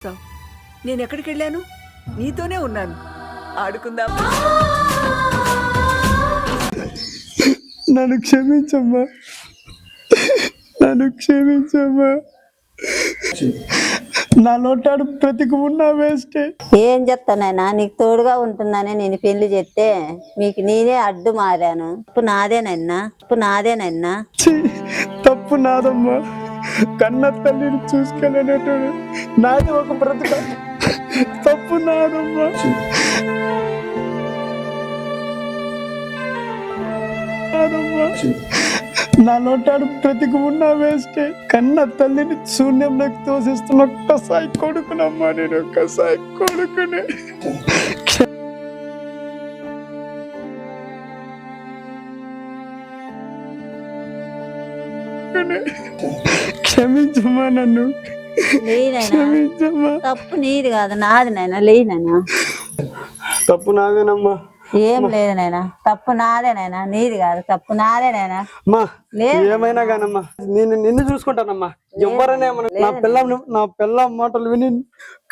నేను ఎక్కడికి వెళ్ళాను? నీతోనే ఉన్నాను. ఆడుకుందాం. నన్ను క్షమించమ్మా, నన్ను క్షమించమ్మా. నా లోటాడు బ్రతికి ఉన్నా వేస్టే. ఏం చెప్తానైనా నీకు తోడుగా ఉంటుందని నేను పెళ్లి చేస్తే మీకు నేనే అడ్డు మారాను. ఇప్పుడు నాదేనన్నా ఛీ, తప్పు నాదమ్మా. కన్న తల్లిని చూసుకోలేనట్టు నాది ఒక బ్రతుక. తప్పు నాదమ్మా. నా లోటాడు బ్రతికి ఉన్నా వేస్టే. కన్న తల్లిని శూన్యంలోకి తోసిస్తున్న ఒక్కసారి కొడుకునమ్మా. నేను ఒక్కసారి కొడుకునే. క్షమించమ్మా, నన్ను క్షమించమ్మా. తప్పు నీది కాదు, నాది నైనా. లేనైనా తప్పు నాదేనమ్మా. ఏం లేదు నైనా, తప్పు నాదేనైనా, నీది కాదు. తప్పు నాదేనైనా. అమ్మా ఏమైనా కానమ్మా, నేను నిన్ను చూసుకుంటానమ్మా. ఎవరైనా నా పిల్లం మాటలు విని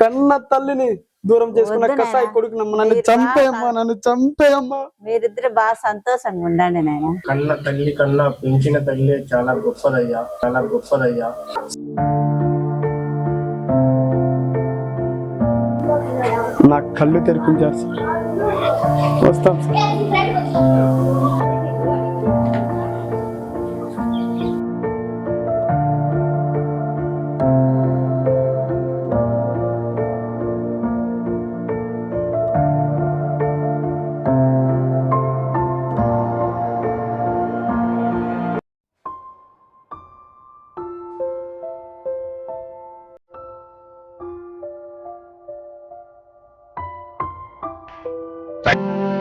కన్న తల్లిని దూరం చేసుకున్న కసాయి కొడుకునమ్మా. నన్ను చంపేయమ్మా, నన్ను చంపేయమ్మా. మీరిద్దరు బాగా సంతోషంగా ఉండండి నాయన. కన్న తల్లి కన్నా పెంచిన తల్లి చాలా గొప్పదయ్యా, చాలా గొప్పదయ్యా. నా కళ్ళు తెరిపించారు సార్. వస్తాం సార్. Bye.